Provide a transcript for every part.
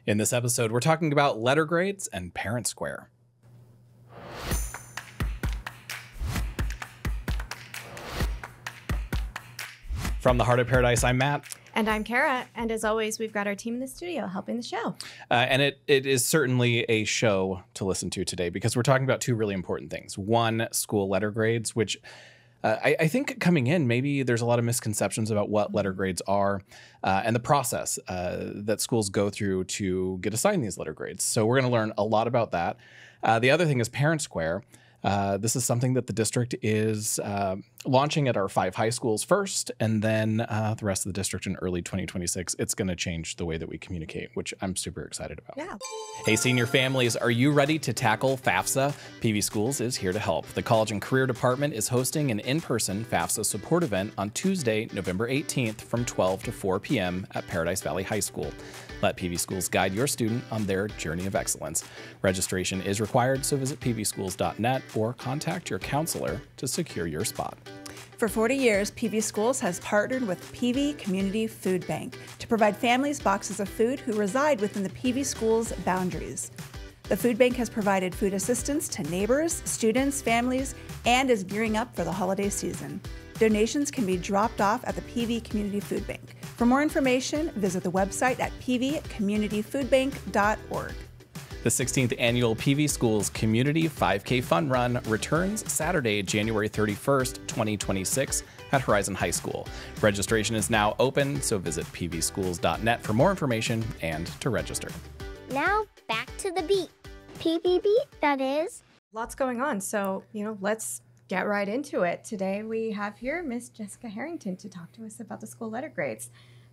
In this episode, we're talking about letter grades and ParentSquare. From the Heart of Paradise, I'm Matt. And I'm Kara. And as always, we've got our team in the studio helping the show. And it is certainly a show to listen to today because we're talking about two really important things. One, school letter grades, which I think coming in, maybe there's a lot of misconceptions about what letter grades are and the process that schools go through to get assigned these letter grades. So we're going to learn a lot about that. The other thing is ParentSquare. This is something that the district is launching at our 5 high schools first, and then the rest of the district in early 2026. It's going to change the way that we communicate, which I'm super excited about. Yeah. Hey, senior families, are you ready to tackle FAFSA? PV Schools is here to help. The College and Career Department is hosting an in-person FAFSA support event on Tuesday, November 18th from 12 to 4 p.m. at Paradise Valley High School. Let PV Schools guide your student on their journey of excellence. Registration is required, so visit pvschools.net or contact your counselor to secure your spot. For 40 years, PV Schools has partnered with PV Community Food Bank to provide families boxes of food who reside within the PV Schools boundaries. The food bank has provided food assistance to neighbors, students, families, and is gearing up for the holiday season. Donations can be dropped off at the PV Community Food Bank. For more information, visit the website at pvcommunityfoodbank.org. The 16th annual PV Schools Community 5K Fun Run returns Saturday, January 31st, 2026 at Horizon High School. Registration is now open, so visit pvschools.net for more information and to register. Now back to the beat. PV beat, that is. Lots going on. So, let's get right into it. Today we have here Miss Jessica Harrington to talk to us about the school letter grades.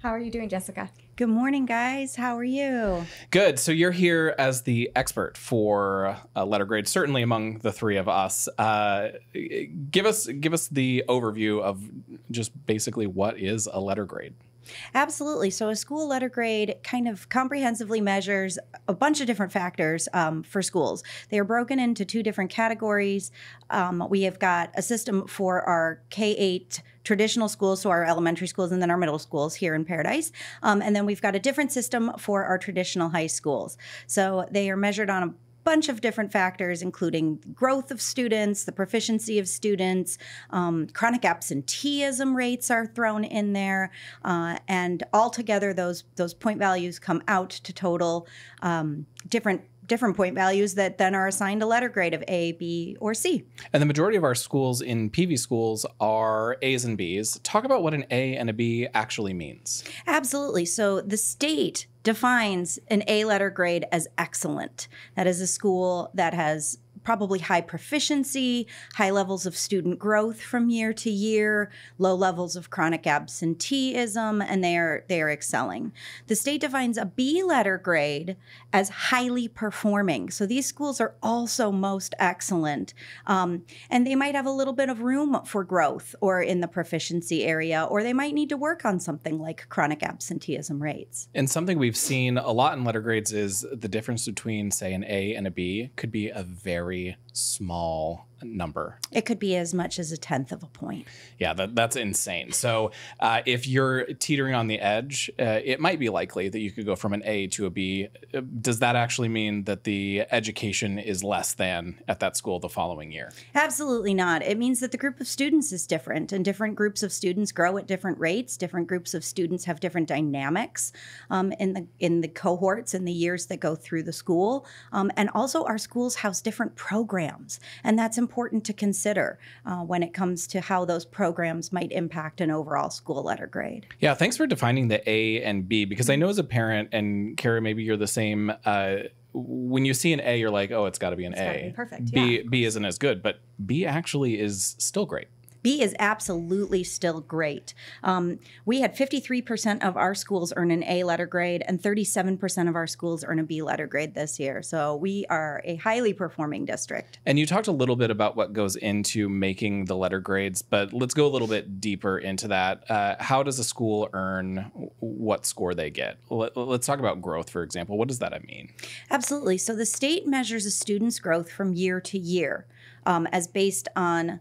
How are you doing, Jessica? Good morning, guys. How are you? Good. So you're here as the expert for letter grades, certainly among the three of us. Give us the overview of just basically what is a letter grade. Absolutely. So a school letter grade kind of comprehensively measures a bunch of different factors for schools. They are broken into 2 different categories. We have got a system for our K-8 traditional schools, so our elementary schools and then our middle schools here in Paradise. And then we've got a different system for our traditional high schools. So they are measured on a bunch of different factors, including growth of students, the proficiency of students, chronic absenteeism rates are thrown in there, and altogether those point values come out to total different point values that then are assigned a letter grade of A, B, or C. And the majority of our schools in PV schools are A's and B's. Talk about what an A and a B actually means. Absolutely. So the state defines an A letter grade as excellent. That is a school that has probably high proficiency, high levels of student growth from year to year, low levels of chronic absenteeism, and they are excelling. The state defines a B letter grade as highly performing. So these schools are also most excellent, and they might have a little bit of room for growth or in the proficiency area, or they might need to work on something like chronic absenteeism rates. And something we've seen a lot in letter grades is the difference between, say, an A and a B could be a very small number. It could be as much as 1/10 of a point. Yeah, that's insane. So if you're teetering on the edge, it might be likely that you could go from an A to a B. Does that actually mean that the education is less than at that school the following year? Absolutely not. It means that the group of students is different, and different groups of students grow at different rates. Different groups of students have different dynamics in the cohorts and the years that go through the school. And also our schools house different programs, and that's important to consider when it comes to how those programs might impact an overall school letter grade. Yeah, thanks for defining the A and B, because I know as a parent, and Kara, maybe you're the same, when you see an A, you're like, oh, it's got to be an A. Gotta be perfect. B isn't as good, but B actually is still great. B is absolutely still great. We had 53% of our schools earn an A letter grade and 37% of our schools earn a B letter grade this year. So we are a highly performing district. And you talked a little bit about what goes into making the letter grades, but let's go a little bit deeper into that. How does a school earn what score they get? Let's talk about growth, for example. What does that mean? Absolutely. So the state measures a student's growth from year to year as based on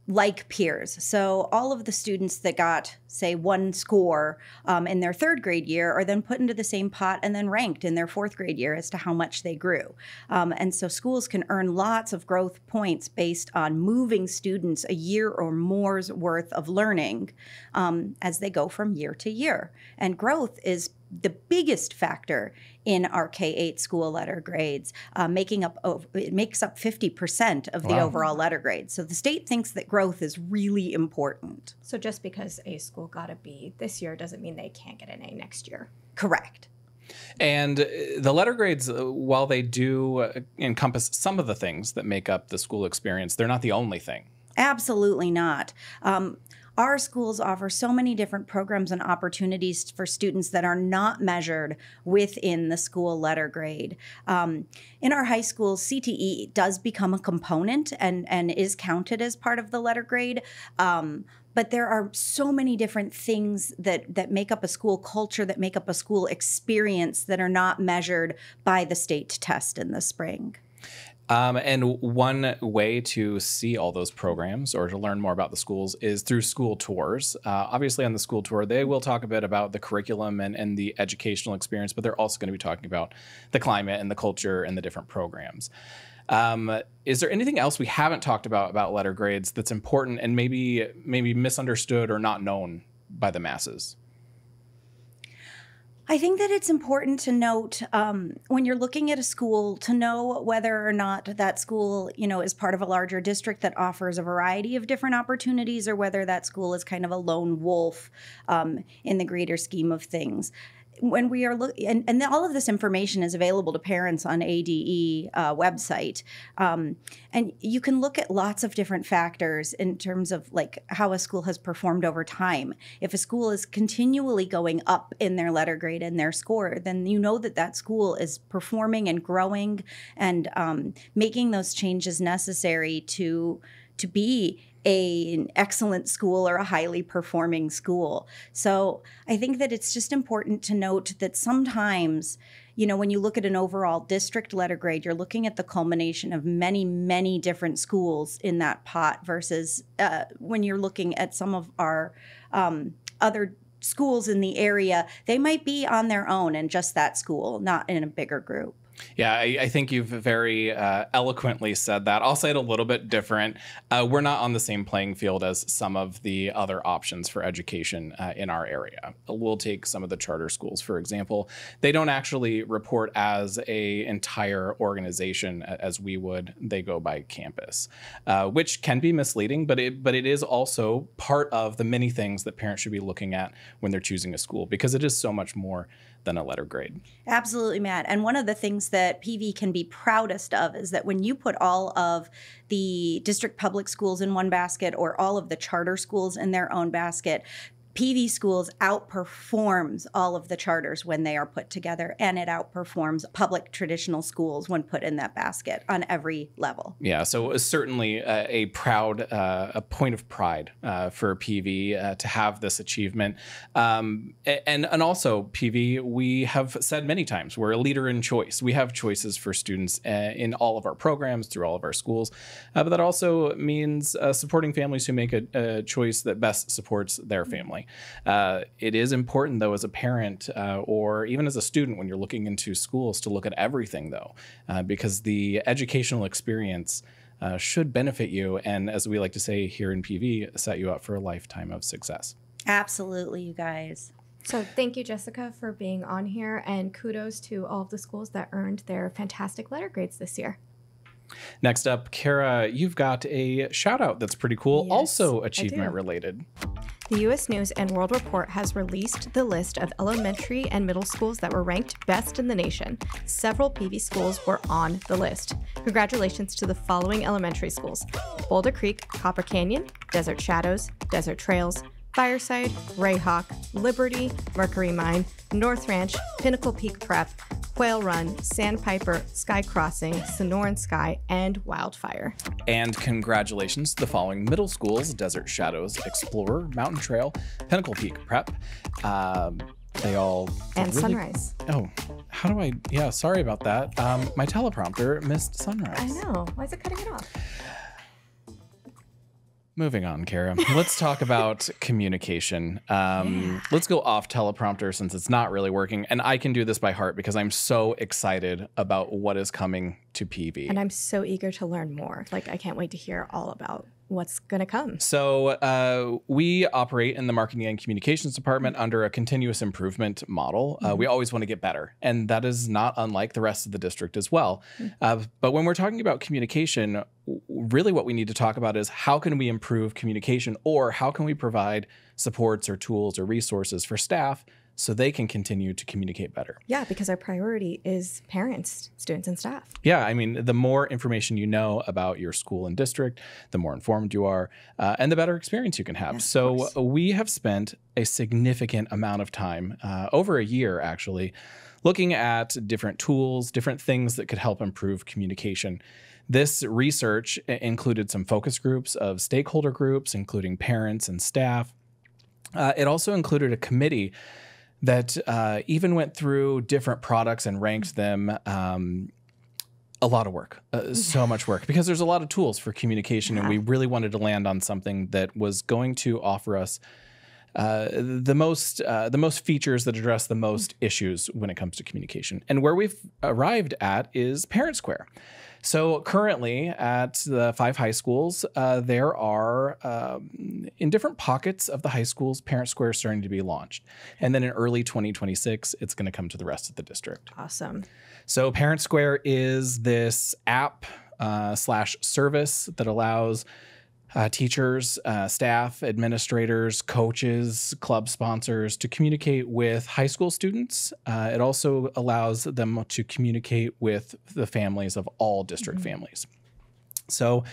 like peers. So all of the students that got, say, one score in their third grade year are then put into the same pot and then ranked in their fourth grade year as to how much they grew. And so schools can earn lots of growth points based on moving students a year or more's worth of learning as they go from year to year. And growth is the biggest factor in our K-8 school letter grades, it makes up 50% of the overall letter grades. So the state thinks that growth is really important. So just because a school got a B this year doesn't mean they can't get an A next year. Correct. And the letter grades, while they do encompass some of the things that make up the school experience, they're not the only thing. Absolutely not. Our schools offer so many different programs and opportunities for students that are not measured within the school letter grade. In our high schools, CTE does become a component and is counted as part of the letter grade. But there are so many different things that make up a school culture, that make up a school experience that are not measured by the state test in the spring. And one way to see all those programs or to learn more about the schools is through school tours. Obviously, on the school tour, they will talk a bit about the curriculum and the educational experience, but they're also going to be talking about the climate and the culture and the different programs. Is there anything else we haven't talked about letter grades that's important and maybe misunderstood or not known by the masses? I think that it's important to note when you're looking at a school to know whether or not that school, is part of a larger district that offers a variety of different opportunities, or whether that school is kind of a lone wolf in the greater scheme of things. When we are looking, and all of this information is available to parents on ADE website, and you can look at lots of different factors in terms of like how a school has performed over time. If a school is continually going up in their letter grade and their score, then you know that that school is performing and growing and making those changes necessary to be an excellent school or a highly performing school. So I think that it's just important to note that sometimes, when you look at an overall district letter grade, you're looking at the culmination of many, many different schools in that pot versus when you're looking at some of our other schools in the area, they might be on their own in just that school, not in a bigger group. Yeah, I think you've very eloquently said that. I'll say it a little bit different. We're not on the same playing field as some of the other options for education in our area. We'll take some of the charter schools, for example. They don't actually report as an entire organization as we would. They go by campus, which can be misleading, but it is also part of the many things that parents should be looking at when they're choosing a school, because it is so much more than a letter grade. Absolutely, Matt. And one of the things that PV can be proudest of is that when you put all of the district public schools in one basket or all of the charter schools in their own basket, PV schools outperforms all of the charters when they are put together, and it outperforms public traditional schools when put in that basket on every level. Yeah, so it's certainly a point of pride for PV to have this achievement. And also, PV, we have said many times, we're a leader in choice. We have choices for students in all of our programs, through all of our schools. But that also means supporting families who make a choice that best supports their family. It is important, though, as a parent or even as a student when you're looking into schools to look at everything, though, because the educational experience should benefit you. And as we like to say here in PV, set you up for a lifetime of success. Absolutely, you guys. So thank you, Jessica, for being on here, and kudos to all of the schools that earned their fantastic letter grades this year. Next up, Kara, you've got a shout out that's pretty cool, Yes, also I achievement do. related. The U.S. News and World Report has released the list of elementary and middle schools that were ranked best in the nation. Several PV schools were on the list. Congratulations to the following elementary schools: Boulder Creek, Copper Canyon, Desert Shadows, Desert Trails, Fireside, Rayhawk, Liberty, Mercury Mine, North Ranch, Pinnacle Peak Prep, Quail Run, Sandpiper, Sky Crossing, Sonoran Sky, and Wildfire. And congratulations to the following middle schools: Desert Shadows, Explorer, Mountain Trail, Pinnacle Peak Prep. They all And really- Sunrise. Oh, how do I? Yeah, sorry about that. My teleprompter missed Sunrise. I know. Why is it cutting it off? Moving on, Kara. Let's talk about communication. Let's go off teleprompter since it's not really working. And I can do this by heart because I'm so excited about what is coming to PV. And I'm so eager to learn more. Like, I can't wait to hear all about what's going to come. So we operate in the marketing and communications department under a continuous improvement model. We always want to get better. And that is not unlike the rest of the district as well. But when we're talking about communication, really what we need to talk about is how can we improve communication, or how can we provide supports or tools or resources for staff so they can continue to communicate better. Yeah, because our priority is parents, students, and staff. Yeah, I mean, the more information you know about your school and district, the more informed you are, and the better experience you can have. Yeah, so we have spent a significant amount of time, over a year actually, looking at different tools, different things that could help improve communication. This research included some focus groups of stakeholder groups, including parents and staff. It also included a committee that even went through different products and ranked them. A lot of work, so much work, because there's a lot of tools for communication, and we really wanted to land on something that was going to offer us the most features that address the most issues when it comes to communication. And where we've arrived at is ParentSquare. So currently at the 5 high schools, there are, in different pockets of the high schools, ParentSquare is starting to be launched. And then in early 2026, it's going to come to the rest of the district. Awesome. So ParentSquare is this app slash service that allows teachers, staff, administrators, coaches, club sponsors to communicate with high school students. It also allows them to communicate with the families of all district families. So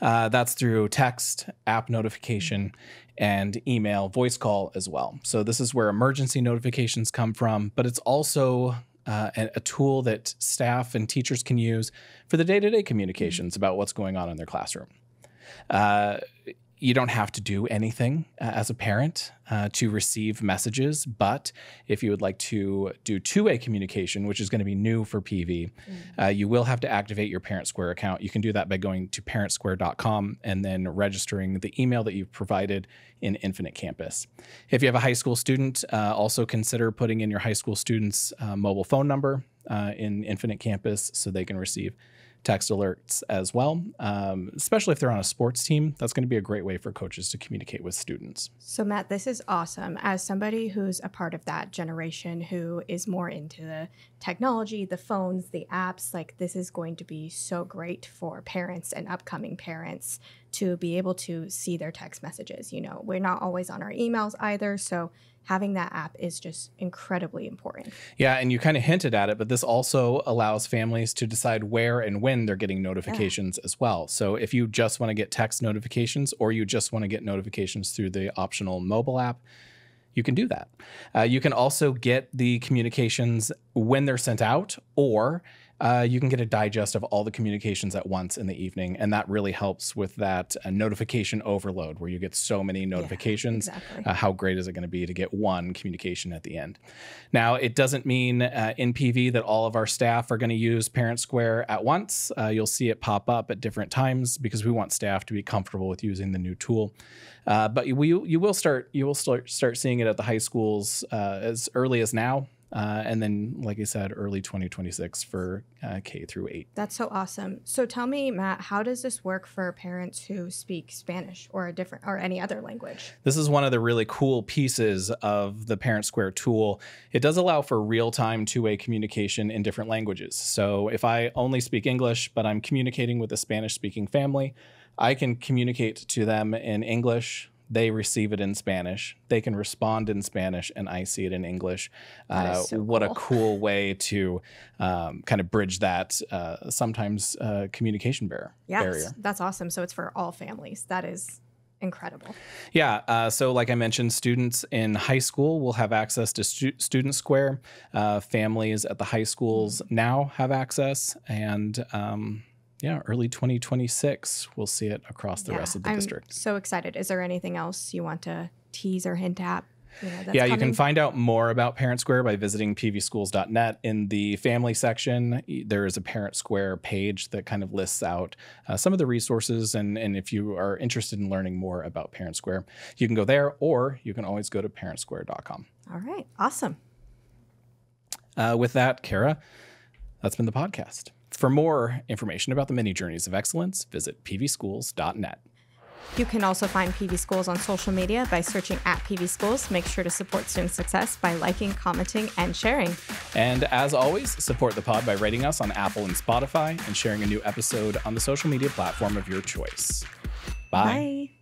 that's through text, app notification, and email, voice call as well. So this is where emergency notifications come from, but it's also a tool that staff and teachers can use for the day-to-day communications about what's going on in their classroom. You don't have to do anything as a parent to receive messages, but if you would like to do two-way communication, which is going to be new for PV, you will have to activate your ParentSquare account. You can do that by going to ParentSquare.com and then registering the email that you've provided in Infinite Campus. If you have a high school student, also consider putting in your high school student's mobile phone number in Infinite Campus so they can receive text alerts as well, especially if they're on a sports team. That's going to be a great way for coaches to communicate with students. So Matt, this is awesome. As somebody who's a part of that generation who is more into the technology, the phones, the apps, like this is going to be so great for parents and upcoming parents to be able to see their text messages. You know, we're not always on our emails either, so having that app is just incredibly important. Yeah, and you kind of hinted at it, but this also allows families to decide where and when they're getting notifications as well. So if you just want to get text notifications, or you just want to get notifications through the optional mobile app, you can do that. You can also get the communications when they're sent out, or you can get a digest of all the communications at once in the evening, and that really helps with that notification overload where you get so many notifications. Yeah, exactly. How great is it going to be to get one communication at the end? Now, it doesn't mean in PV that all of our staff are going to use ParentSquare at once. You'll see it pop up at different times because we want staff to be comfortable with using the new tool. But you will start seeing it at the high schools as early as now. And then, like I said, early 2026 for K through 8. That's so awesome. So tell me, Matt, how does this work for parents who speak Spanish or any other language? This is one of the really cool pieces of the ParentSquare tool. It does allow for real-time two-way communication in different languages. So if I only speak English, but I'm communicating with a Spanish-speaking family, I can communicate to them in English. They receive it in Spanish. They can respond in Spanish, and I see it in English. What a cool way to kind of bridge that sometimes communication barrier. Yes, that's awesome. So it's for all families. That is incredible. Yeah. So like I mentioned, students in high school will have access to Student Square. Families at the high schools now have access, and early 2026, we'll see it across the rest of the district. I'm so excited. Is there anything else you want to tease or hint at? You can find out more about ParentSquare by visiting PVSchools.net. In the family section, there is a ParentSquare page that kind of lists out some of the resources. And if you are interested in learning more about ParentSquare, you can go there, or you can always go to ParentSquare.com. All right. Awesome. With that, Kara, that's been the podcast. For more information about the mini journeys of excellence, visit PVSchools.net. You can also find PV Schools on social media by searching at PV Schools. Make sure to support student success by liking, commenting, and sharing. And as always, support the pod by rating us on Apple and Spotify and sharing a new episode on the social media platform of your choice. Bye. Bye.